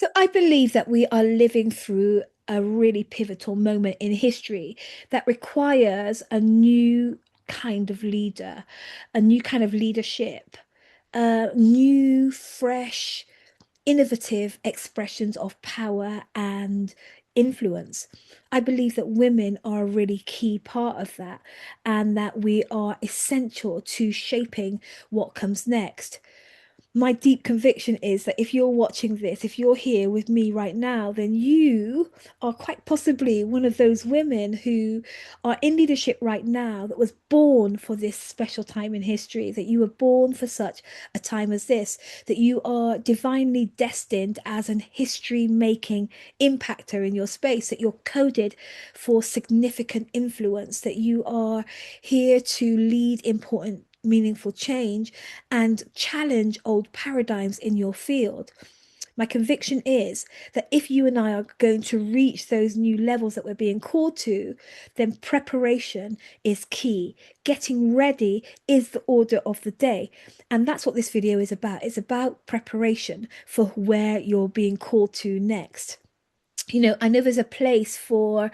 So I believe that we are living through a really pivotal moment in history that requires a new kind of leader, a new kind of leadership, new, fresh, innovative expressions of power and influence. I believe that women are a really key part of that, and that we are essential to shaping what comes next. My deep conviction is that if you're watching this, if you're here with me right now, then you are quite possibly one of those women who are in leadership right now that was born for this special time in history, that you were born for such a time as this, that you are divinely destined as an history making impactor in your space, that you're coded for significant influence, that you are here to lead important meaningful change and challenge old paradigms in your field. My conviction is that if you and I are going to reach those new levels that we're being called to, then preparation is key. Getting ready is the order of the day. And that's what this video is about. It's about preparation for where you're being called to next. I know there's a place for,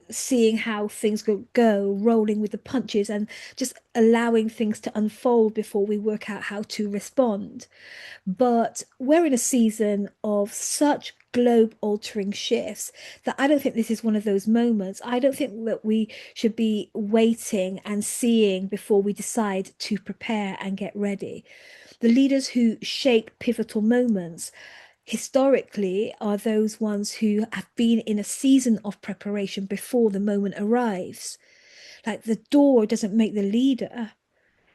seeing how things go, rolling with the punches and just allowing things to unfold before we work out how to respond. But we're in a season of such globe altering shifts that I don't think this is one of those moments. I don't think that we should be waiting and seeing before we decide to prepare and get ready. The leaders who shape pivotal moments historically are those ones who have been in a season of preparation before the moment arrives. Like the door doesn't make the leader,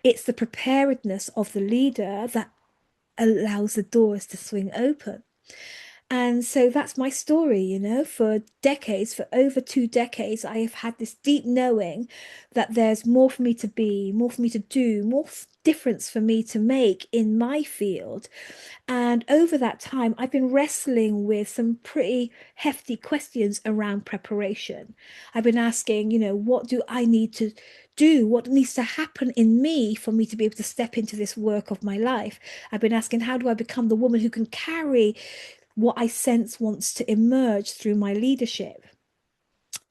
it's the preparedness of the leader that allows the doors to swing open. And so that's my story, for decades, for over 2 decades, I have had this deep knowing that there's more for me to be, more for me to do, more difference for me to make in my field. And over that time, I've been wrestling with some pretty hefty questions around preparation. I've been asking, what do I need to do? What needs to happen in me for me to be able to step into this work of my life? I've been asking, how do I become the woman who can carry what I sense wants to emerge through my leadership?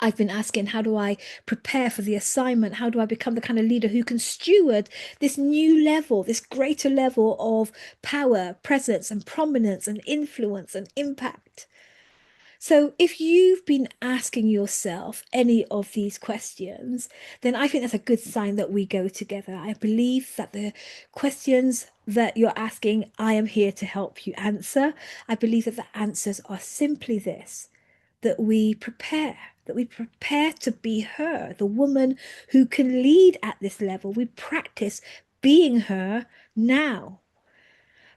I've been asking, how do I prepare for the assignment? How do I become the kind of leader who can steward this new level, this greater level of power, presence, and prominence, and influence and impact? So, if you've been asking yourself any of these questions, then I think that's a good sign that we go together. I believe that the questions that you're asking, I am here to help you answer. I believe that the answers are simply this: that we prepare to be her, the woman who can lead at this level. We practice being her now.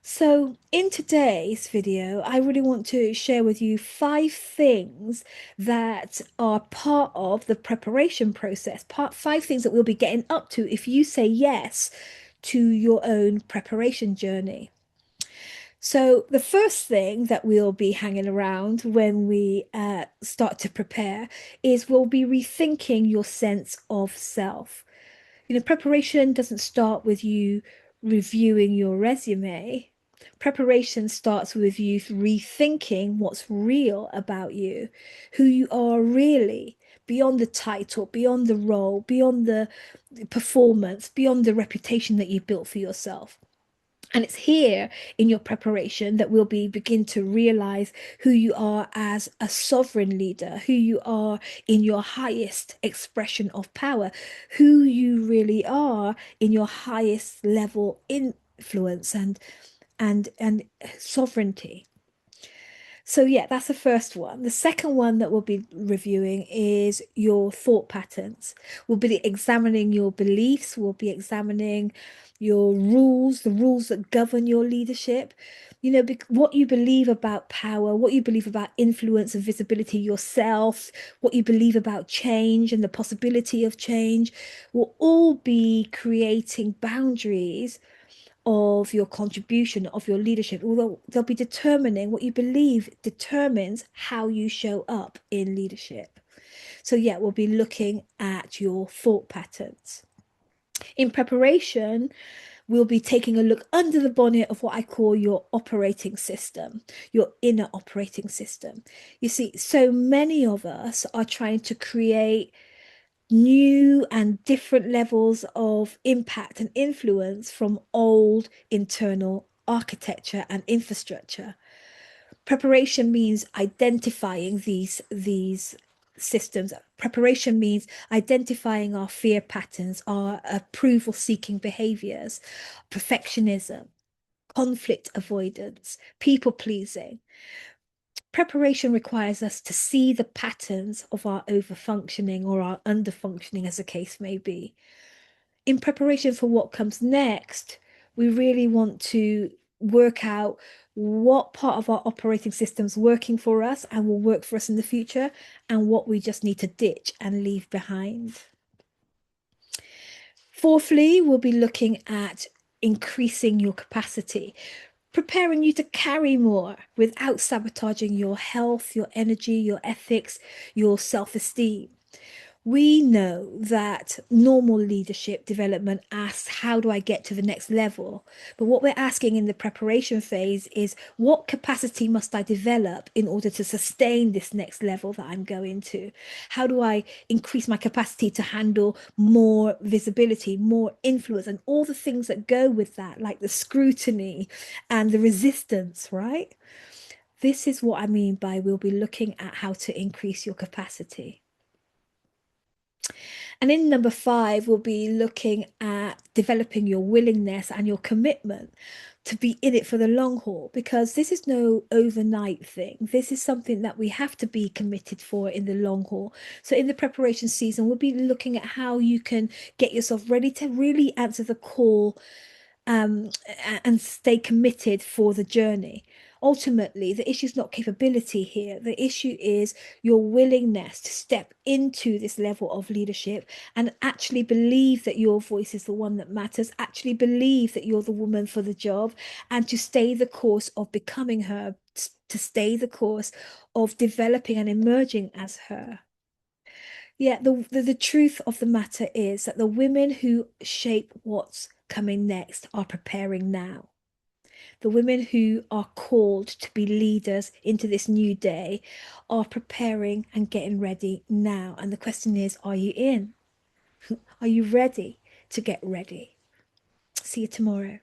So, in today's video, I really want to share with you 5 things that are part of the preparation process, part 5 things that we'll be getting up to if you say yes to your own preparation journey. So, the first thing that we'll be hanging around when we start to prepare is we'll be rethinking your sense of self. Preparation doesn't start with you reviewing your resume. Preparation starts with you rethinking what's real about you, who you are really, beyond the title, beyond the role, beyond the performance, beyond the reputation that you built for yourself. And it's here in your preparation that we'll begin to realize who you are as a sovereign leader, who you are in your highest expression of power, who you really are in your highest level influence and sovereignty. So yeah, that's the first one. The second one that we'll be reviewing is your thought patterns. We'll be examining your beliefs, we'll be examining your rules, the rules that govern your leadership. What you believe about power, what you believe about influence and visibility yourself, what you believe about change and the possibility of change will all be creating boundaries of your contribution, of your leadership, although they'll be determining what you believe determines how you show up in leadership. So, yeah, we'll be looking at your thought patterns. In preparation, we'll be taking a look under the bonnet of what I call your operating system, your inner operating system. You see, so many of us are trying to create new and different levels of impact and influence from old internal architecture and infrastructure. Preparation means identifying these systems. Preparation means identifying our fear patterns, our approval seeking behaviors, perfectionism, conflict avoidance, people pleasing. Preparation requires us to see the patterns of our overfunctioning or our underfunctioning, as the case may be. In preparation for what comes next, we really want to work out what part of our operating system's working for us and will work for us in the future, and what we just need to ditch and leave behind. Fourthly, we'll be looking at increasing your capacity, preparing you to carry more without sabotaging your health, your energy, your ethics, your self-esteem. We know that normal leadership development asks, how do I get to the next level? But what we're asking in the preparation phase is, what capacity must I develop in order to sustain this next level that I'm going to? How do I increase my capacity to handle more visibility, more influence, and all the things that go with that, like the scrutiny and the resistance, right? This is what I mean by we'll be looking at how to increase your capacity. And in number five, we'll be looking at developing your willingness and your commitment to be in it for the long haul, because this is no overnight thing. This is something that we have to be committed for in the long haul. So in the preparation season, we'll be looking at how you can get yourself ready to really answer the call, and stay committed for the journey. Ultimately, the issue is not capability here. The issue is your willingness to step into this level of leadership and actually believe that your voice is the one that matters, actually believe that you're the woman for the job, and to stay the course of becoming her, to stay the course of developing and emerging as her. Yeah, the truth of the matter is that the women who shape what's coming next are preparing now. The women who are called to be leaders into this new day are preparing and getting ready now. And the question is, are you in? Are you ready to get ready? See you tomorrow.